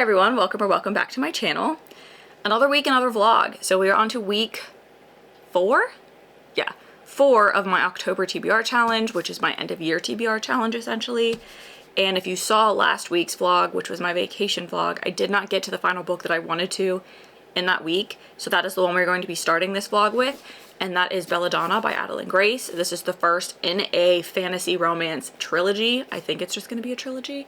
everyone, welcome back to my channel. Another week, another vlog. So we are on to week 4? Yeah, 4 of my October TBR challenge, which is my end of year TBR challenge essentially. And if you saw last week's vlog, which was my vacation vlog, I did not get to the final book that I wanted to in that week. So that is the one we're going to be starting this vlog with. And that is Belladonna by Adalyn Grace. This is the first in a fantasy romance trilogy. I think it's just going to be a trilogy.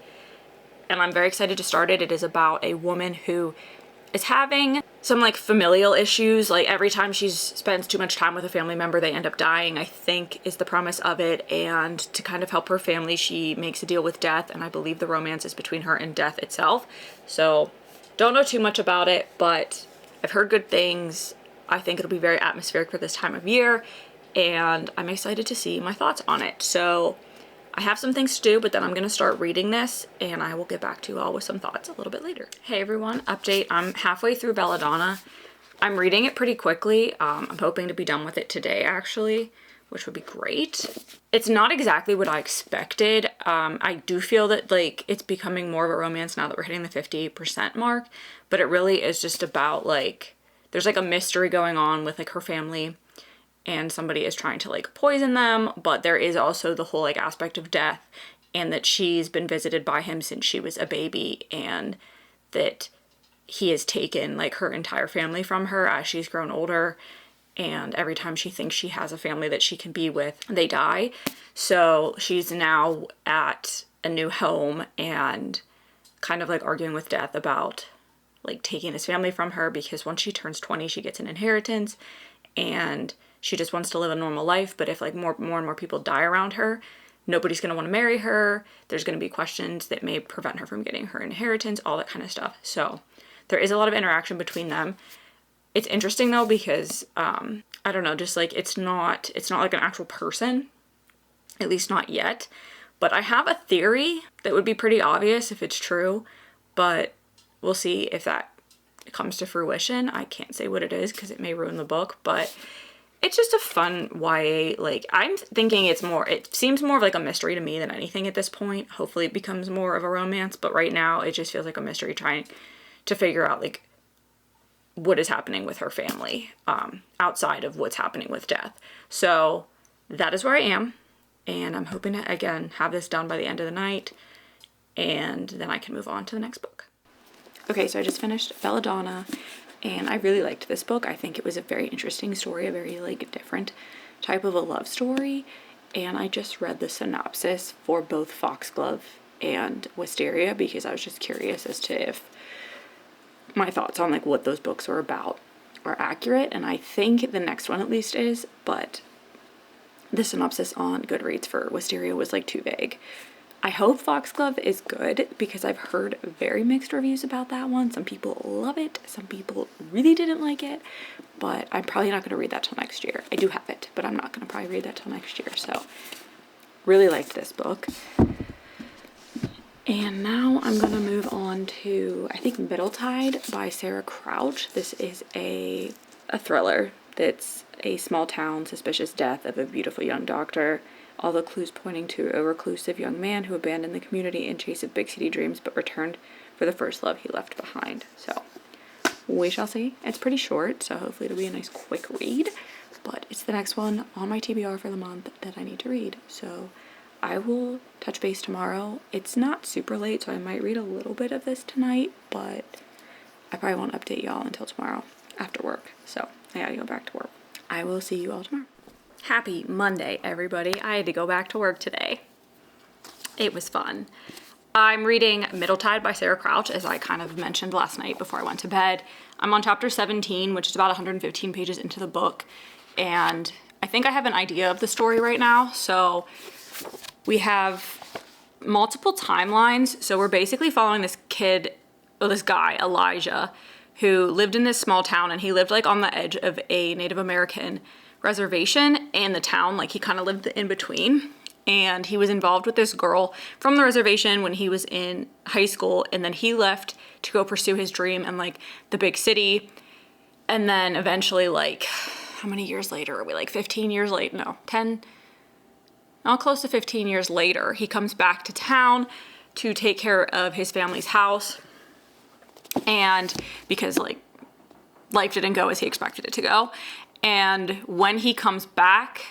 And I'm very excited to start it. It is about a woman who is having some like familial issues. Like every time she spends too much time with a family member, they end up dying, I think is the premise of it. And to kind of help her family, she makes a deal with death. And I believe the romance is between her and death itself. So don't know too much about it, but I've heard good things. I think it'll be very atmospheric for this time of year. And I'm excited to see my thoughts on it. So I have some things to do, but then I'm going to start reading this and I will get back to you all with some thoughts a little bit later. Hey everyone, update. I'm halfway through Belladonna. I'm reading it pretty quickly. I'm hoping to be done with it today actually, which would be great. It's not exactly what I expected. I do feel that like it's becoming more of a romance now that we're hitting the 50% mark, but it really is just about like, there's like a mystery going on with like her family and somebody is trying to like poison them, but there is also the whole like aspect of death and that she's been visited by him since she was a baby and that he has taken like her entire family from her as she's grown older, and every time she thinks she has a family that she can be with, they die. So she's now at a new home and kind of like arguing with death about like taking his family from her, because once she turns 20 she gets an inheritance and she just wants to live a normal life. But if like more and more people die around her, nobody's going to want to marry her. There's going to be questions that may prevent her from getting her inheritance, all that kind of stuff. So there is a lot of interaction between them. It's interesting though, because I don't know, just like it's not like an actual person, at least not yet. But I have a theory that would be pretty obvious if it's true, but we'll see if that comes to fruition. I can't say what it is because it may ruin the book, but it's just a fun YA, like, I'm thinking it seems more of like a mystery to me than anything at this point. Hopefully it becomes more of a romance, but right now it just feels like a mystery trying to figure out like what is happening with her family outside of what's happening with death. So that is where I am, and I'm hoping to, again, have this done by the end of the night, and then I can move on to the next book. Okay, so I just finished Belladonna. And I really liked this book. I think it was a very interesting story, a very like different type of a love story. And I just read the synopsis for both Foxglove and Wisteria because I was just curious as to if my thoughts on like what those books were about are accurate. And I think the next one at least is, but the synopsis on Goodreads for Wisteria was like too vague. I hope Foxglove is good because I've heard very mixed reviews about that one. Some people love it, some people really didn't like it, but I'm probably not going to read that till next year. I do have it, but I'm not going to probably read that till next year. So really liked this book. And now I'm going to move on to, I think, Middletide by Sarah Crouch. This is a thriller that's a small town suspicious death of a beautiful young doctor. All the clues pointing to a reclusive young man who abandoned the community in chase of big city dreams but returned for the first love he left behind. So we shall see. It's pretty short, so hopefully it'll be a nice quick read, but it's the next one on my TBR for the month that I need to read. So I will touch base tomorrow. It's not super late, so I might read a little bit of this tonight, but I probably won't update y'all until tomorrow after work. So I gotta go back to work. I will see you all tomorrow. Happy Monday, everybody. I had to go back to work today. It was fun. I'm reading Middletide by Sarah Crouch, as I kind of mentioned last night before I went to bed. I'm on chapter 17, which is about 115 pages into the book, and I think I have an idea of the story right now. So we have multiple timelines. So we're basically following this guy, Elijah, who lived in this small town, and he lived like on the edge of a Native American reservation and the town. Like he kind of lived in between, and he was involved with this girl from the reservation when he was in high school, and then he left to go pursue his dream in like the big city. And then eventually, like, how many years later are we, like 15 years later? No, 10, not close to 15 years later, he comes back to town to take care of his family's house. And because like life didn't go as he expected it to go. And when he comes back,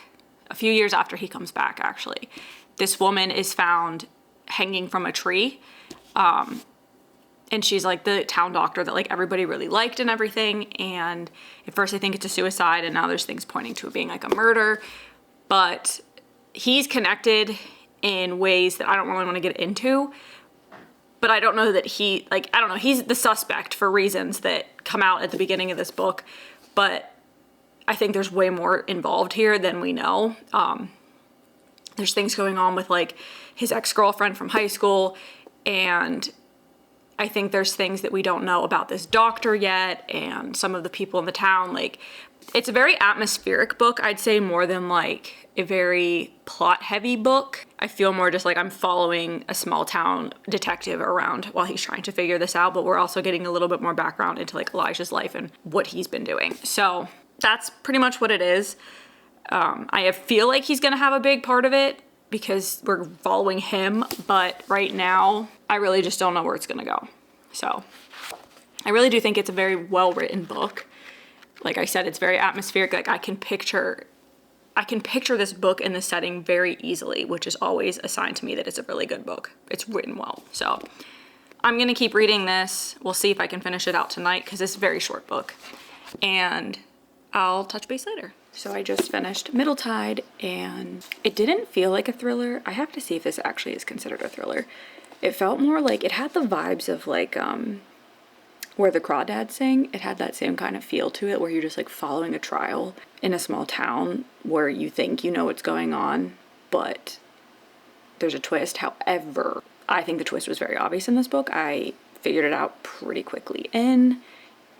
a few years after he comes back, actually, this woman is found hanging from a tree. And she's like the town doctor that like everybody really liked and everything. And at first I think it's a suicide, and now there's things pointing to it being like a murder. But he's connected in ways that I don't really want to get into. But I don't know that he, like, I don't know, he's the suspect for reasons that come out at the beginning of this book. But I think there's way more involved here than we know. There's things going on with like his ex-girlfriend from high school, and I think there's things that we don't know about this doctor yet and some of the people in the town. Like, it's a very atmospheric book, I'd say, more than like a very plot-heavy book. I feel more just like I'm following a small town detective around while he's trying to figure this out, but we're also getting a little bit more background into like Elijah's life and what he's been doing. So that's pretty much what it is. I feel like he's gonna have a big part of it because we're following him, but right now I really just don't know where it's gonna go. So I really do think it's a very well-written book. Like I said, it's very atmospheric. Like I can picture this book in the setting very easily, which is always a sign to me that it's a really good book. It's written well. So I'm gonna keep reading this. We'll see if I can finish it out tonight because it's a very short book, and I'll touch base later. So I just finished Middle Tide, and it didn't feel like a thriller. I have to see if this actually is considered a thriller. It felt more like, it had the vibes of like Where the Crawdads Sing. It had that same kind of feel to it, where you're just like following a trial in a small town where you think you know what's going on, but there's a twist. However, I think the twist was very obvious in this book. I figured it out pretty quickly and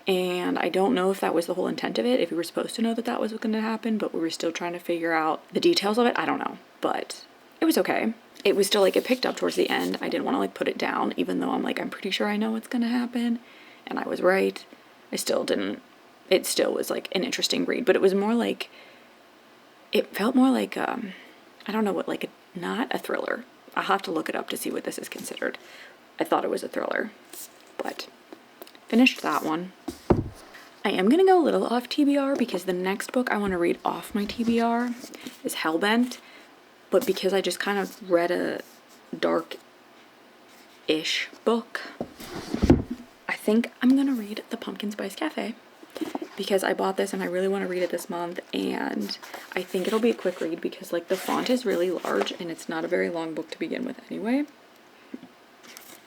I don't know if that was the whole intent of it, if we were supposed to know that that was going to happen, but we were still trying to figure out the details of it. I don't know, but it was okay. It was still like, it picked up towards the end. I didn't want to like put it down, even though I'm like, I'm pretty sure I know what's going to happen. And I was right. It still was like an interesting read, but it was more like, it felt more like, I don't know what, like not a thriller. I'll have to look it up to see what this is considered. I thought it was a thriller, but finished that one. I am going to go a little off TBR because the next book I want to read off my TBR is Hellbent, but because I just kind of read a dark-ish book, I think I'm going to read The Pumpkin Spice Cafe because I bought this and I really want to read it this month, and I think it'll be a quick read because like the font is really large and it's not a very long book to begin with anyway,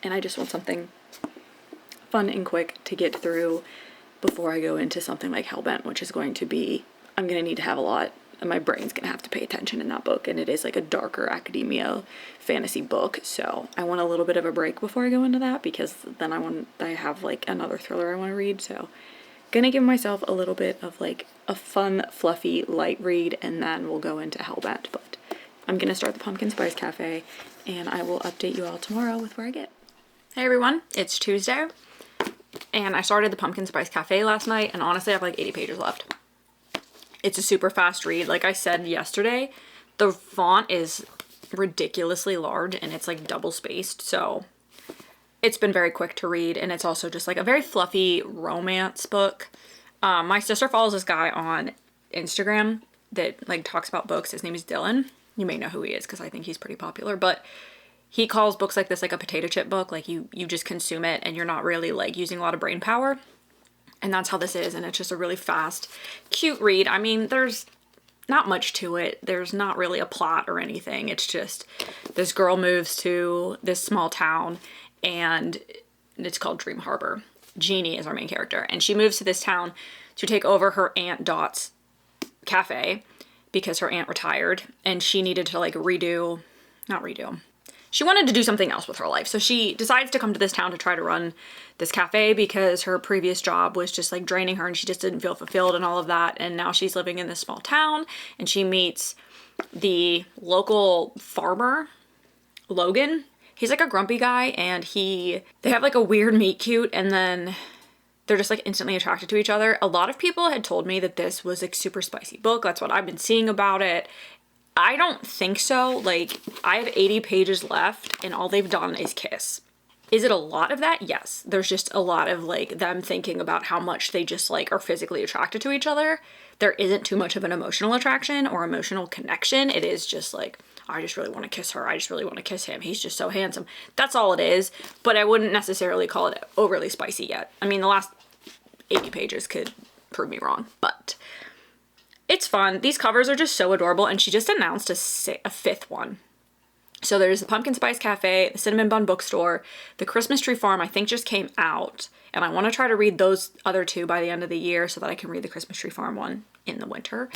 and I just want something fun and quick to get through before I go into something like Hellbent, which is going to be, I'm going to need to have a lot, and my brain's going to have to pay attention in that book, and it is like a darker academia fantasy book, so I want a little bit of a break before I go into that, because then I have like another thriller I want to read, so gonna give myself a little bit of like a fun, fluffy, light read, and then we'll go into Hellbent, but I'm gonna start the Pumpkin Spice Cafe, and I will update you all tomorrow with where I get. Hey everyone, it's Tuesday. And I started the Pumpkin Spice Cafe last night, and honestly I have like 80 pages left. It's a super fast read. Like I said yesterday, the font is ridiculously large and it's like double spaced, so it's been very quick to read, and it's also just like a very fluffy romance book. My sister follows this guy on Instagram that like talks about books. His name is Dylan. You may know who he is because I think he's pretty popular, but he calls books like this like a potato chip book. Like you just consume it and you're not really like using a lot of brain power. And that's how this is. And it's just a really fast, cute read. I mean, there's not much to it. There's not really a plot or anything. It's just this girl moves to this small town, and it's called Dream Harbor. Jeannie is our main character. And she moves to this town to take over her Aunt Dot's cafe because her aunt retired and she needed to like she wanted to do something else with her life. So she decides to come to this town to try to run this cafe because her previous job was just like draining her and she just didn't feel fulfilled and all of that. And now she's living in this small town, and she meets the local farmer, Logan. He's like a grumpy guy, and they have like a weird meet cute, and then they're just like instantly attracted to each other. A lot of people had told me that this was like super spicy book. That's what I've been seeing about it. I don't think so. Like, I have 80 pages left and all they've done is kiss. Is it a lot of that? Yes. There's just a lot of like them thinking about how much they just like are physically attracted to each other. There isn't too much of an emotional attraction or emotional connection. It is just like, I just really want to kiss her. I just really want to kiss him. He's just so handsome. That's all it is. But I wouldn't necessarily call it overly spicy yet. I mean, the last 80 pages could prove me wrong, but it's fun. These covers are just so adorable. And she just announced a fifth one. So there's the Pumpkin Spice Cafe, the Cinnamon Bun Bookstore, the Christmas Tree Farm, I think just came out. And I want to try to read those other two by the end of the year so that I can read the Christmas Tree Farm one in the winter.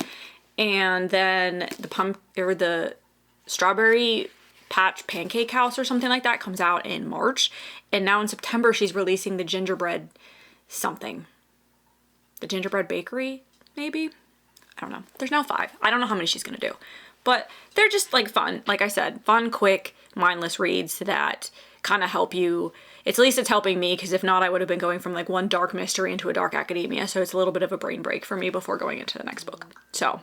And then the Strawberry Patch Pancake House or something like that comes out in March. And now in September, she's releasing the gingerbread something. The gingerbread bakery, maybe? I don't know. There's now 5. I don't know how many she's going to do. But they're just like fun. Like I said, fun, quick, mindless reads that kind of help you. At least it's helping me, because if not, I would have been going from like one dark mystery into a dark academia. So it's a little bit of a brain break for me before going into the next book. So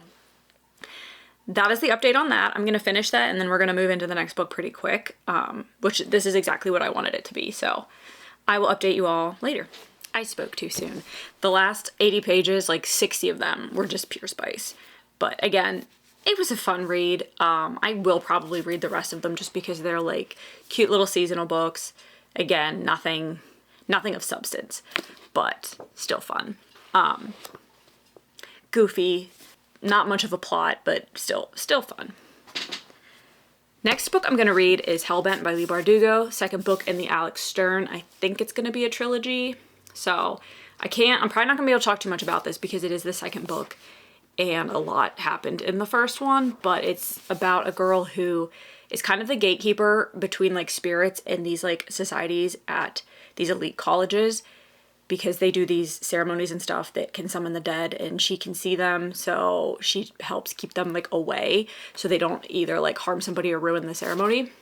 that is the update on that. I'm going to finish that and then we're going to move into the next book pretty quick, which this is exactly what I wanted it to be. So I will update you all later. I spoke too soon. The last 80 pages, like 60 of them were just pure spice. But again, it was a fun read. I will probably read the rest of them just because they're like cute little seasonal books. Again, nothing of substance, but still fun. Goofy, not much of a plot, but still fun. Next book I'm going to read is Hellbent by Leigh Bardugo, second book in the Alex Stern. I think it's going to be a trilogy. So I'm probably not going to be able to talk too much about this because it is the second book. And a lot happened in the first one, but it's about a girl who is kind of the gatekeeper between like spirits and these like societies at these elite colleges, because they do these ceremonies and stuff that can summon the dead and she can see them. So she helps keep them like away so they don't either like harm somebody or ruin the ceremony.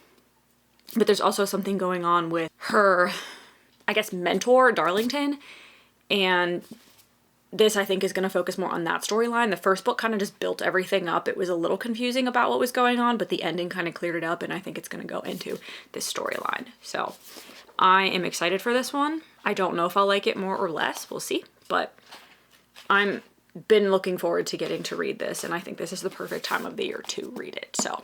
But there's also something going on with her, I guess, mentor, Darlington, and this, I think, is going to focus more on that storyline. The first book kind of just built everything up. It was a little confusing about what was going on, but the ending kind of cleared it up, and I think it's going to go into this storyline. So I am excited for this one. I don't know if I'll like it more or less. We'll see. But I'm been looking forward to getting to read this, and I think this is the perfect time of the year to read it. So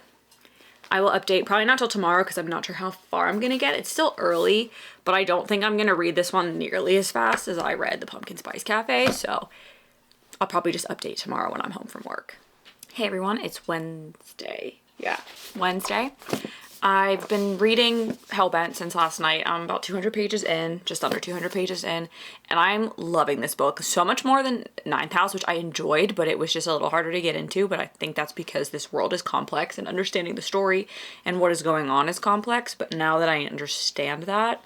I will update, probably not till tomorrow because I'm not sure how far I'm going to get. It's still early, but I don't think I'm going to read this one nearly as fast as I read the Pumpkin Spice Cafe, so I'll probably just update tomorrow when I'm home from work. Hey everyone, it's Wednesday. Yeah, Wednesday. I've been reading Hellbent since last night. I'm about 200 pages in, just under 200 pages in, and I'm loving this book so much more than Ninth House, which I enjoyed, but it was just a little harder to get into. But I think that's because this world is complex and understanding the story and what is going on is complex. But now that I understand that,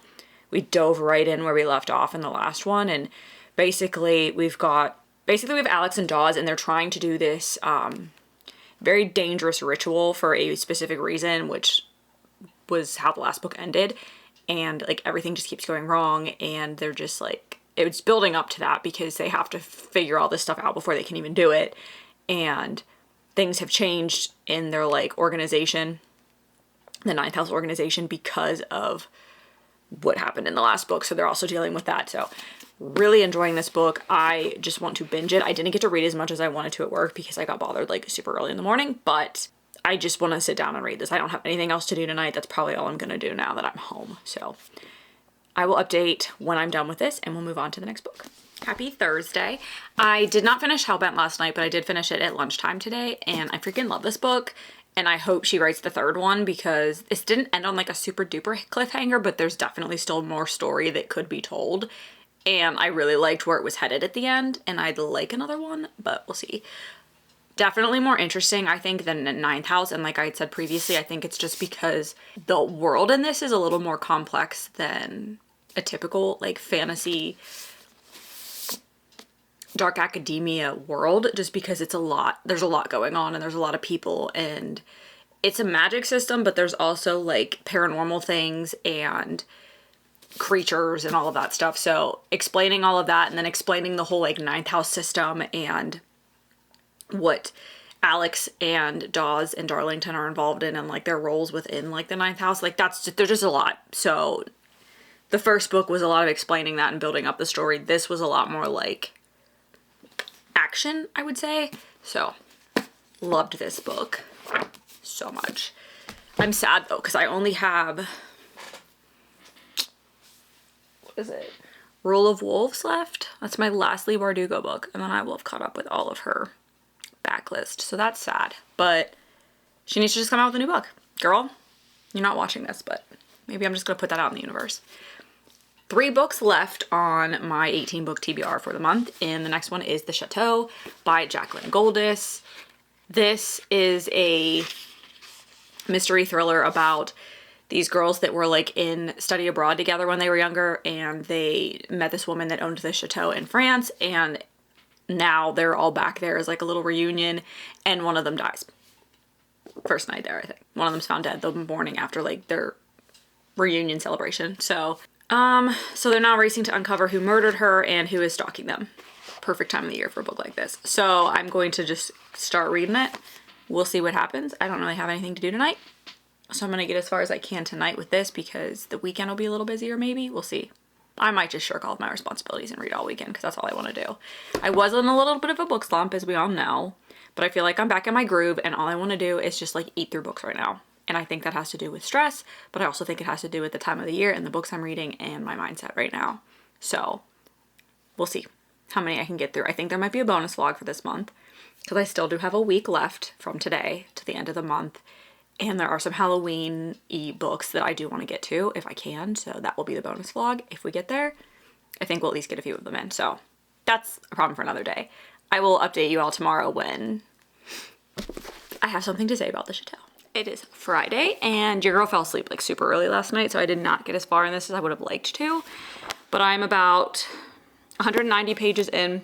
we dove right in where we left off in the last one, and basically we have Alex and Dawes, and they're trying to do this very dangerous ritual for a specific reason, which was how the last book ended, and like everything just keeps going wrong, and they're just like, it's building up to that because they have to figure all this stuff out before they can even do it, and things have changed in their like organization, the Ninth House organization, because of what happened in the last book. So they're also dealing with that. So really enjoying this book. I just want to binge it. I didn't get to read as much as I wanted to at work because I got bothered like super early in the morning, but I just want to sit down and read this. I don't have anything else to do tonight. That's probably all I'm going to do now that I'm home. So I will update when I'm done with this and we'll move on to the next book. Happy Thursday. I did not finish Hellbent last night, but I did finish it at lunchtime today, and I freaking love this book. And I hope she writes the third one because this didn't end on like a super duper cliffhanger, but there's definitely still more story that could be told. And I really liked where it was headed at the end, and I'd like another one, but we'll see. Definitely more interesting, I think, than Ninth House. And like I had said previously, I think it's just because the world in this is a little more complex than a typical like fantasy dark academia world, just because it's a lot. There's a lot going on and there's a lot of people, and it's a magic system, but there's also like paranormal things and creatures and all of that stuff. So explaining all of that and then explaining the whole like Ninth House system and what Alex and Dawes and Darlington are involved in and like their roles within like the Ninth House, like there's just a lot. So The first book was a lot of explaining that and building up the story. This was a lot more like action, I would say. So, loved this book so much. I'm sad though, because I only have, what is it? Rule of Wolves left. That's my last Leigh Bardugo book, and then I will have caught up with all of her backlist. So that's sad, but she needs to just come out with a new book. Girl, you're not watching this, but maybe I'm just gonna put that out in the universe. 3 books left on my 18 book TBR for the month, and the next one is The Chateau by Jacqueline Goldis. This is a mystery thriller about these girls that were like in study abroad together when they were younger, and they met this woman that owned the chateau in France, and now they're all back there as like a little reunion, and one of them dies. First night there, I think. One of them's found dead the morning after like their reunion celebration. So they're now racing to uncover who murdered her and who is stalking them. Perfect time of the year for a book like this. So I'm going to just start reading it. We'll see what happens. I don't really have anything to do tonight, so I'm going to get as far as I can tonight with this because the weekend will be a little busier maybe. We'll see. I might just shirk all of my responsibilities and read all weekend because that's all I want to do. I was in a little bit of a book slump, as we all know, but I feel like I'm back in my groove, and all I want to do is just like eat through books right now. And I think that has to do with stress, but I also think it has to do with the time of the year and the books I'm reading and my mindset right now. So we'll see how many I can get through. I think there might be a bonus vlog for this month because I still do have a week left from today to the end of the month. And there are some Halloween-y books that I do want to get to if I can. So that will be the bonus vlog if we get there. I think we'll at least get a few of them in. So that's a problem for another day. I will update you all tomorrow when I have something to say about the chateau. It is Friday, and your girl fell asleep like super early last night, so I did not get as far in this as I would have liked to. But I'm about 190 pages in,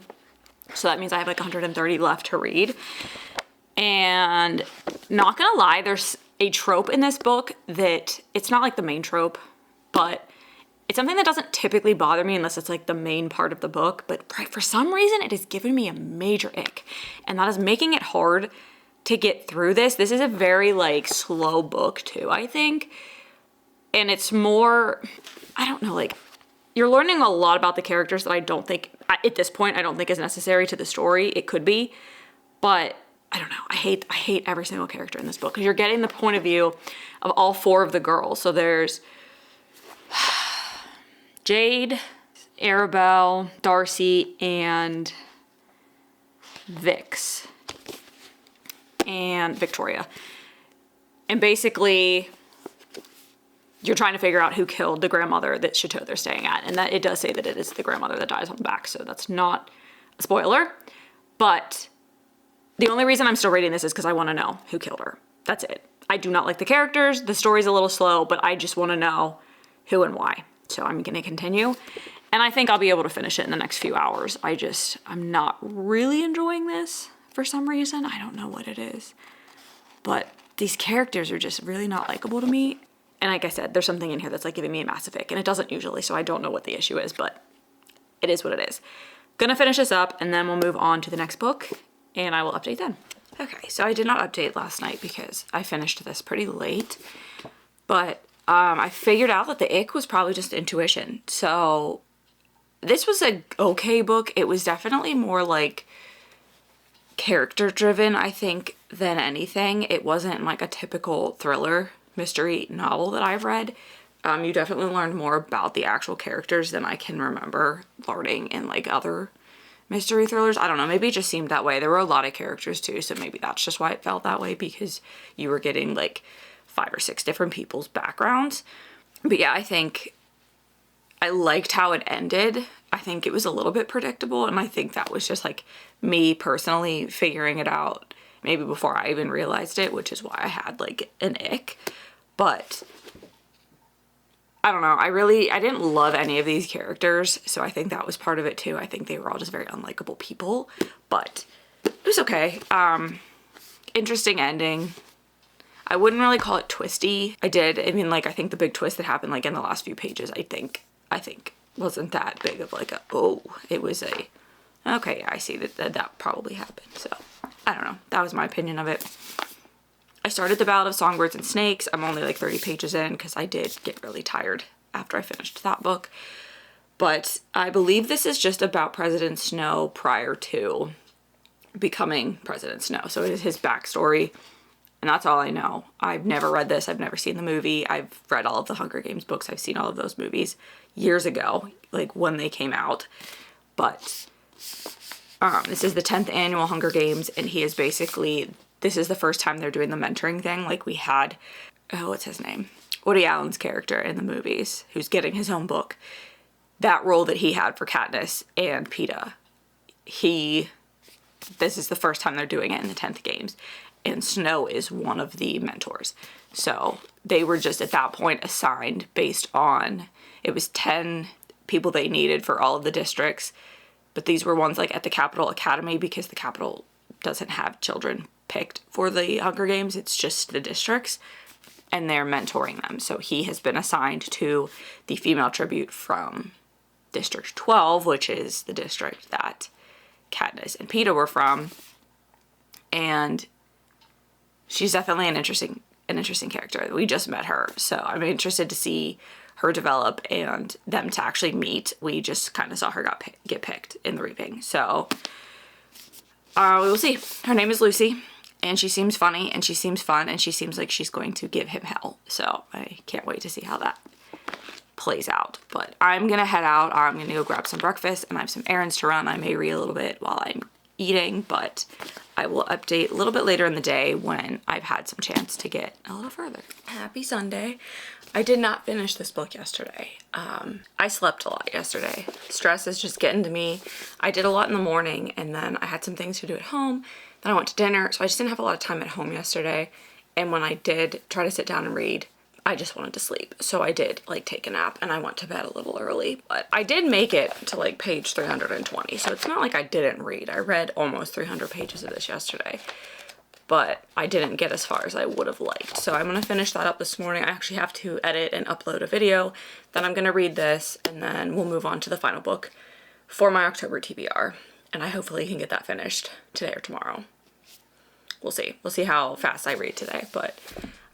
so that means I have like 130 left to read. And not gonna lie, there's a trope in this book that it's not like the main trope, but it's something that doesn't typically bother me unless it's like the main part of the book. But for some reason, it has given me a major ick, and that is making it hard to get through this. This is a very like slow book too, I think. And it's more, I don't know, like you're learning a lot about the characters that I don't think, at this point, I don't think is necessary to the story. It could be, but I don't know. I hate every single character in this book because you're getting the point of view of all 4 of the girls. So there's Jade, Arabelle, Darcy, and Vix. And Victoria. And basically, you're trying to figure out who killed the grandmother that chateau they're staying at. And that it does say that it is the grandmother that dies on the back, so that's not a spoiler. But the only reason I'm still reading this is because I want to know who killed her. That's it. I do not like the characters. The story's a little slow, but I just want to know who and why. So I'm going to continue. And I think I'll be able to finish it in the next few hours. I'm not really enjoying this for some reason. I don't know what it is. But these characters are just really not likable to me. And like I said, there's something in here that's like giving me a massive ick. And it doesn't usually, so I don't know what the issue is, but it is what it is. Gonna finish this up, and then we'll move on to the next book, and I will update then. Okay, so I did not update last night because I finished this pretty late. But I figured out that the ick was probably just intuition. So this was a okay book. It was definitely more like character driven, I think, than anything. It wasn't like a typical thriller mystery novel that I've read. You definitely learned more about the actual characters than I can remember learning in like other mystery thrillers. I don't know, maybe it just seemed that way. There were a lot of characters too, so maybe that's just why it felt that way, because you were getting like 5 or 6 different people's backgrounds. But yeah, I think I liked how it ended. I think it was a little bit predictable, and I think that was just like me personally figuring it out maybe before I even realized it, which is why I had like an ick. But I don't know, I didn't love any of these characters, so I think that was part of it too. I think they were all just very unlikable people, but it was okay. Interesting ending. I wouldn't really call it twisty. I think the big twist that happened like in the last few pages, I think wasn't that big of like it was okay, I see that probably happened. So I don't know, that was my opinion of it. I started The Ballad of Songbirds and Snakes. I'm only like 30 pages in because I did get really tired after I finished that book. But I believe this is just about President Snow prior to becoming President Snow. So it is his backstory, and that's all I know. I've never read this. I've never seen the movie. I've read all of the Hunger Games books. I've seen all of those movies years ago, like when they came out. But this is the 10th annual Hunger Games, and he is basically, this is the first time they're doing the mentoring thing. Like we had, oh, what's his name? Woody Allen's character in the movies, who's getting his own book. That role that he had for Katniss and Peeta, this is the first time they're doing it in the 10th games, and Snow is one of the mentors. So they were just at that point assigned based on, it was 10 people they needed for all of the districts, but these were ones like at the Capital Academy, because the Capital doesn't have children picked for the Hunger Games, it's just the districts, and they're mentoring them. So he has been assigned to the female tribute from District 12, which is the district that Katniss and Peeta were from, and she's definitely an interesting character. We just met her, so I'm interested to see her develop and them to actually meet. We just kind of saw her get picked in the reaping, so we will see. Her name is Lucy, and she seems funny, and she seems fun, and she seems like she's going to give him hell, so I can't wait to see how that plays out. But I'm gonna head out. I'm gonna go grab some breakfast, and I have some errands to run. I may read a little bit while I'm eating, but I will update a little bit later in the day when I've had some chance to get a little further. Happy Sunday. I did not finish this book yesterday. I slept a lot yesterday. Stress is just getting to me. I did a lot in the morning, and then I had some things to do at home. Then I went to dinner, so I just didn't have a lot of time at home yesterday. And when I did try to sit down and read, I just wanted to sleep. So I did like take a nap, and I went to bed a little early, but I did make it to like page 320. So it's not like I didn't read. I read almost 300 pages of this yesterday, but I didn't get as far as I would have liked. So I'm going to finish that up this morning. I actually have to edit and upload a video. Then I'm going to read this, and then we'll move on to the final book for my October TBR. And I hopefully can get that finished today or tomorrow. We'll see. We'll see how fast I read today, but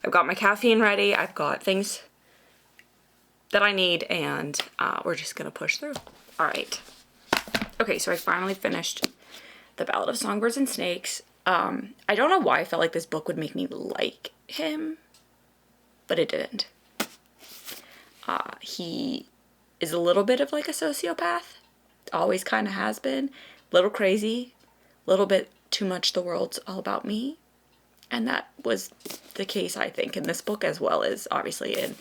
I've got my caffeine ready. I've got things that I need, and we're just gonna push through. All right. Okay, so I finally finished The Ballad of Songbirds and Snakes. I don't know why I felt like this book would make me like him, but it didn't. He is a little bit of like a sociopath. Always kind of has been. Little crazy. Little bit too much the world's all about me. And that was the case, I think, in this book, as well as obviously in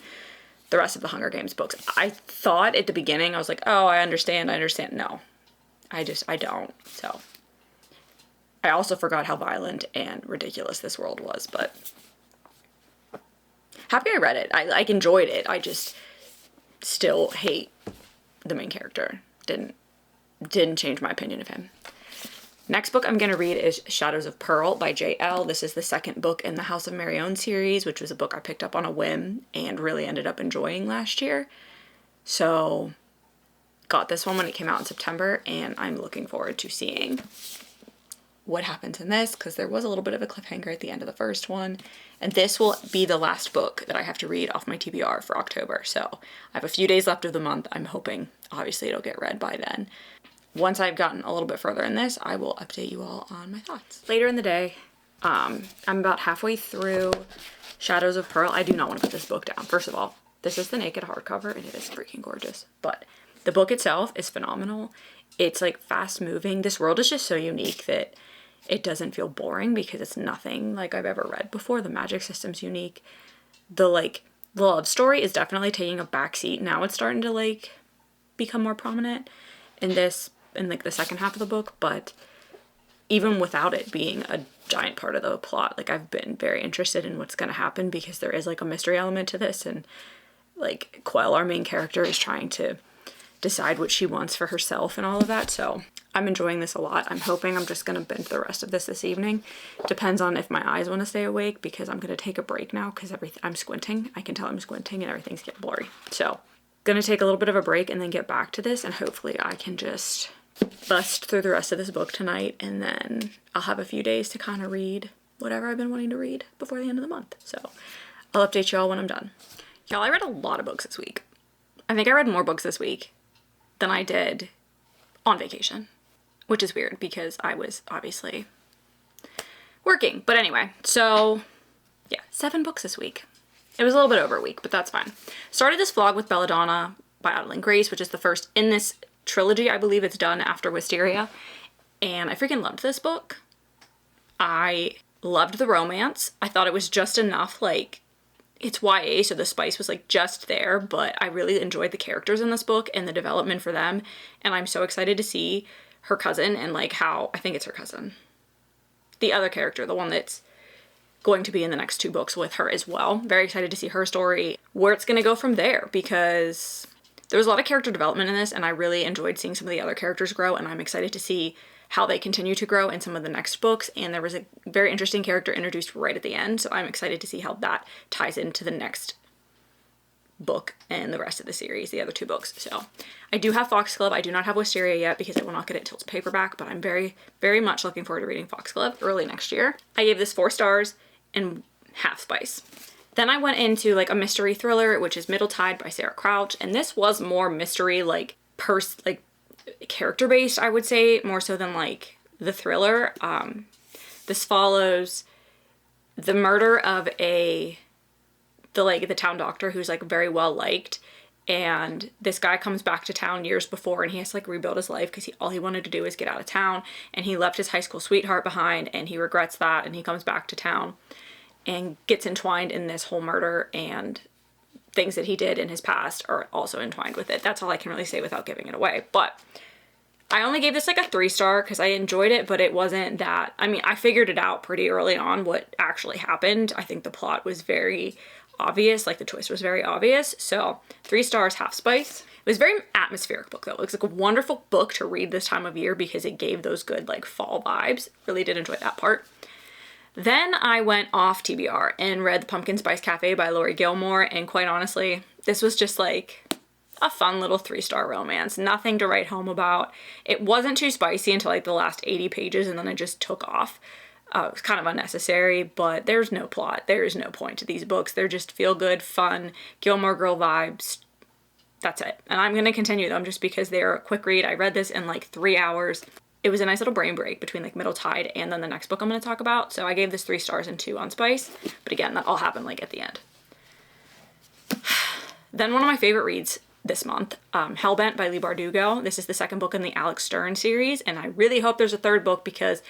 the rest of the Hunger Games books. I thought at the beginning, I was like, oh, I understand. No, I don't. So I also forgot how violent and ridiculous this world was, but happy I read it. I enjoyed it. I just still hate the main character. Didn't change my opinion of him. Next book I'm going to read is Shadows of Pearl by J.L. This is the second book in the House of Marion series, which was a book I picked up on a whim and really ended up enjoying last year. So, got this one when it came out in September, and I'm looking forward to seeing what happens in this, because there was a little bit of a cliffhanger at the end of the first one. And this will be the last book that I have to read off my TBR for October. So, I have a few days left of the month. I'm hoping, obviously, it'll get read by then. Once I've gotten a little bit further in this, I will update you all on my thoughts. Later in the day, I'm about halfway through Shadows of Pearl. I do not want to put this book down. First of all, this is the naked hardcover, and it is freaking gorgeous. But the book itself is phenomenal. It's like fast moving. This world is just so unique that it doesn't feel boring, because it's nothing like I've ever read before. The magic system's unique. The love story is definitely taking a backseat. Now it's starting to become more prominent in the second half of the book, but even without it being a giant part of the plot, I've been very interested in what's going to happen, because there is a mystery element to this, and Quell, our main character, is trying to decide what she wants for herself and all of that. So I'm enjoying this a lot. I'm hoping I'm just going to binge the rest of this evening. Depends on if my eyes want to stay awake, because I'm going to take a break now, because I'm squinting. I can tell I'm squinting and everything's getting blurry. So gonna take a little bit of a break and then get back to this, and hopefully I can just bust through the rest of this book tonight, and then I'll have a few days to kind of read whatever I've been wanting to read before the end of the month. So I'll update y'all when I'm done. Y'all, I read a lot of books this week. I think I read more books this week than I did on vacation, which is weird because I was obviously working. But anyway, so yeah, 7 books this week. It was a little bit over a week, but that's fine. Started this vlog with Belladonna by Adelaide Grace, which is the first in this trilogy. I believe it's done after Wisteria. And I freaking loved this book. I loved the romance. I thought it was just enough, like, it's YA, so the spice was like just there, but I really enjoyed the characters in this book and the development for them. And I'm so excited to see her cousin and like how, I think it's her cousin, the other character, the one that's going to be in the next 2 books with her as well. Very excited to see her story, where it's going to go from there, because there was a lot of character development in this and I really enjoyed seeing some of the other characters grow, and I'm excited to see how they continue to grow in some of the next books. And there was a very interesting character introduced right at the end, so I'm excited to see how that ties into the next book and the rest of the series, the other 2 books. So I do have Foxglove. I do not have Wisteria yet because I will not get it till it's paperback, but I'm very, very much looking forward to reading Foxglove early next year. I gave this 4 stars and half spice. Then I went into like a mystery thriller, which is Middle Tide by Sarah Crouch, and this was more mystery, like character based, I would say, more so than like the thriller. This follows the murder of the town doctor who's like very well liked, and this guy comes back to town years before and he has to like rebuild his life because all he wanted to do is get out of town, and he left his high school sweetheart behind and he regrets that, and he comes back to town and gets entwined in this whole murder, and things that he did in his past are also entwined with it. That's all I can really say without giving it away. But I only gave this like a 3-star because I enjoyed it, but it wasn't that, I mean, I figured it out pretty early on what actually happened. I think the plot was very obvious, like the twist was very obvious. So 3 stars, half spice. It was a very atmospheric book though. It was like a wonderful book to read this time of year because it gave those good like fall vibes. Really did enjoy that part. Then I went off TBR and read The Pumpkin Spice Cafe by Laurie Gilmore, and quite honestly, this was just like a fun little 3-star romance. Nothing to write home about. It wasn't too spicy until like the last 80 pages, and then it just took off. It was kind of unnecessary, but there's no plot. There is no point to these books. They're just feel good, fun, Gilmore Girl vibes. That's it. And I'm going to continue them just because they're a quick read. I read this in like 3 hours. It was a nice little brain break between like Middle Tide and then the next book I'm going to talk about. So I gave this 3 stars and 2 on spice. But again, that all happened like at the end. Then one of my favorite reads this month, Hellbent by Leigh Bardugo. This is the 2nd book in the Alex Stern series, and I really hope there's a 3rd book because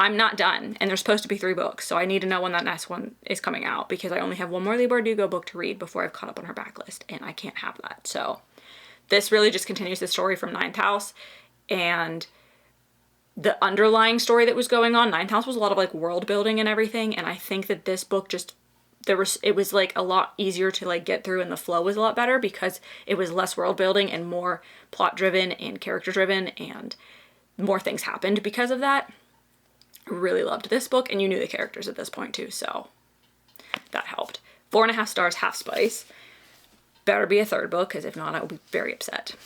I'm not done, and there's supposed to be 3 books, so I need to know when that next one is coming out because I only have one more Leigh Bardugo book to read before I've caught up on her backlist, and I can't have that. So this really just continues the story from Ninth House and the underlying story that was going on. Ninth House was a lot of like world building and everything, and I think that this book just it was like a lot easier to like get through, and the flow was a lot better because it was less world building and more plot driven and character driven, and more things happened because of that. I really loved this book, and you knew the characters at this point too, so that helped. 4.5 stars, half spice. Better be a 3rd book, because if not, I will be very upset.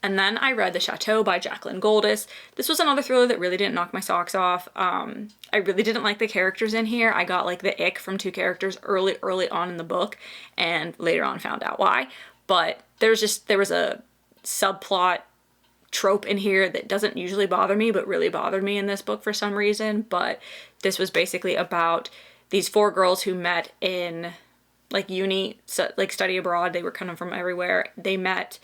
And then I read The Chateau by Jacqueline Goldis. This was another thriller that really didn't knock my socks off. I really didn't like the characters in here. I got like the ick from 2 characters early on in the book, and later on found out why. But there was a subplot trope in here that doesn't usually bother me, but really bothered me in this book for some reason. But this was basically about these 4 girls who met in like uni, so, like study abroad. They were kind of from everywhere. They met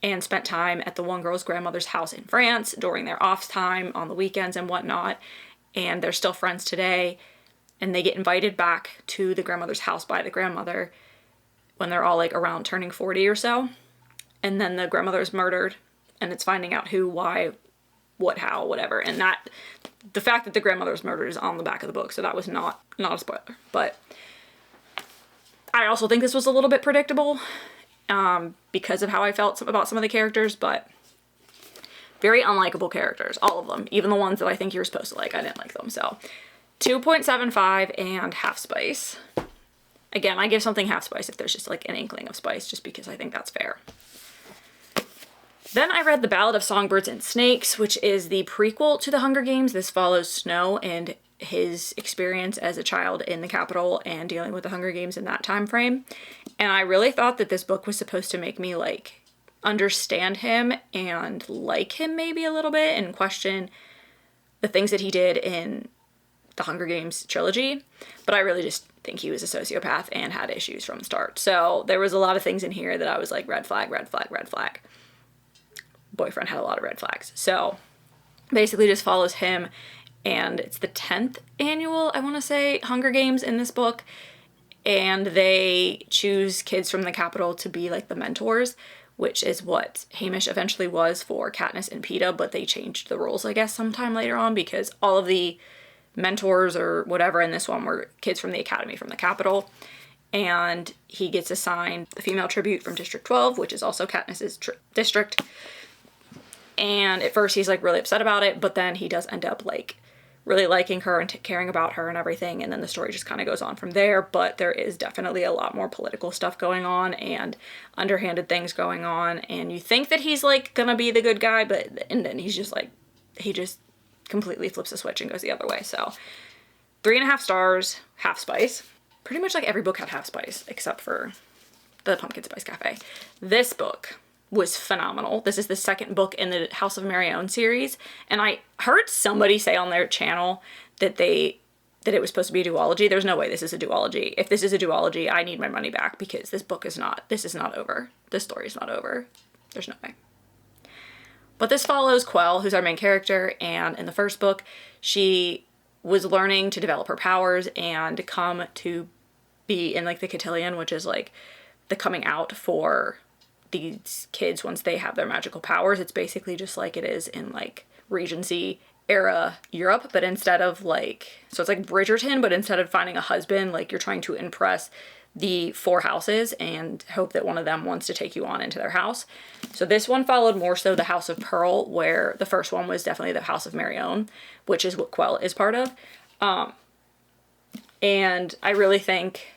and spent time at the one girl's grandmother's house in France during their off time on the weekends and whatnot. And they're still friends today. And they get invited back to the grandmother's house by the grandmother when they're all like around turning 40 or so. And then the grandmother is murdered, and it's finding out who, why, what, how, whatever. And that, the fact that the grandmother was murdered is on the back of the book, so that was not a spoiler. But I also think this was a little bit predictable because of how I felt about some of the characters, but very unlikable characters, all of them. Even the ones that I think you're supposed to like, I didn't like them. So 2.75 and half spice. Again, I give something half spice if there's just like an inkling of spice, just because I think that's fair. Then I read The Ballad of Songbirds and Snakes, which is the prequel to The Hunger Games. This follows Snow and his experience as a child in the Capitol and dealing with the Hunger Games in that time frame. And I really thought that this book was supposed to make me like understand him and like him maybe a little bit and question the things that he did in the Hunger Games trilogy, but I really just think he was a sociopath and had issues from the start. So there was a lot of things in here that I was like, red flag, red flag, red flag. Boyfriend had a lot of red flags. So basically just follows him, and it's the 10th annual, I want to say, Hunger Games in this book, and they choose kids from the Capitol to be like the mentors, which is what Haymitch eventually was for Katniss and Peeta, but they changed the rules, I guess, sometime later on, because all of the mentors or whatever in this one were kids from the academy, from the Capitol, and he gets assigned the female tribute from District 12, which is also Katniss's district. And at first he's like really upset about it, but then he does end up like really liking her and caring about her and everything, and then the story just kind of goes on from there. But there is definitely a lot more political stuff going on and underhanded things going on, and you think that he's like gonna be the good guy, and then he's just like, he just completely flips the switch and goes the other way. So 3.5 stars, half spice. Pretty much like every book had half spice except for the Pumpkin Spice Cafe. This book was phenomenal. This is the second book in the House of Marion series, and I heard somebody say on their channel that it was supposed to be a duology. There's no way this is a duology. If this is a duology, I need my money back, because this is not over. This story is not over. There's no way. But this follows Quell, who's our main character, and in the first book, she was learning to develop her powers and come to be in like the cotillion, which is like the coming out for these kids once they have their magical powers. It's basically just like it is in like Regency era Europe, but instead of like, so it's like Bridgerton, but instead of finding a husband, like you're trying to impress the 4 houses and hope that one of them wants to take you on into their house. So this one followed more so the House of Pearl, where the first one was definitely the House of Marion, which is what Quell is part of. And I really think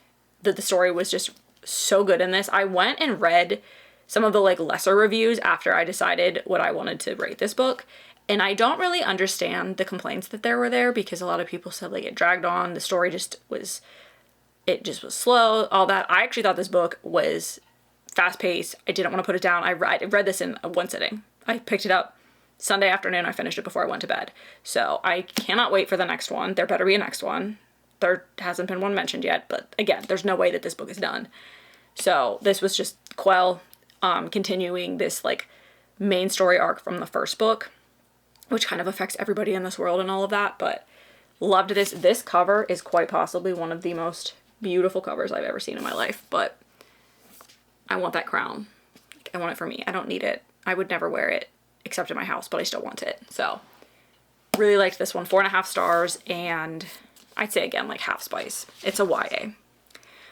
that the story was just so good in this. I went and read some of the like lesser reviews after I decided what I wanted to rate this book, and I don't really understand the complaints that there were there, because a lot of people said like it dragged on, the story just was slow, all that. I actually thought this book was fast-paced. I didn't want to put it down. I read this in one sitting. I picked it up Sunday afternoon. I finished it before I went to bed. So I cannot wait for the next one. There better be a next one. There hasn't been one mentioned yet, but again, there's no way that this book is done. So this was just Quell continuing this like main story arc from the first book, which kind of affects everybody in this world and all of that, but loved this. This cover is quite possibly one of the most beautiful covers I've ever seen in my life, but I want that crown. I want it for me. I don't need it. I would never wear it except in my house, but I still want it. So really liked this one. 4.5 stars, and I'd say again, like half spice. It's a YA.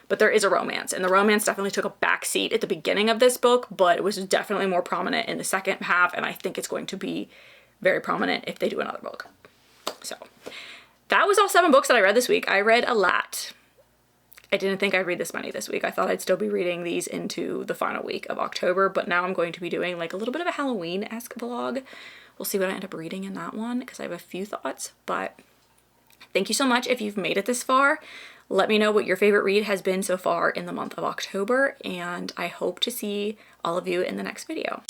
But there is a romance, and the romance definitely took a back seat at the beginning of this book, but it was definitely more prominent in the second half, and I think it's going to be very prominent if they do another book. So that was all 7 books that I read this week. I read a lot. I didn't think I'd read this many this week. I thought I'd still be reading these into the final week of October, but now I'm going to be doing like a little bit of a Halloween-esque vlog. We'll see what I end up reading in that one, because I have a few thoughts, but thank you so much if you've made it this far. Let me know what your favorite read has been so far in the month of October, and I hope to see all of you in the next video.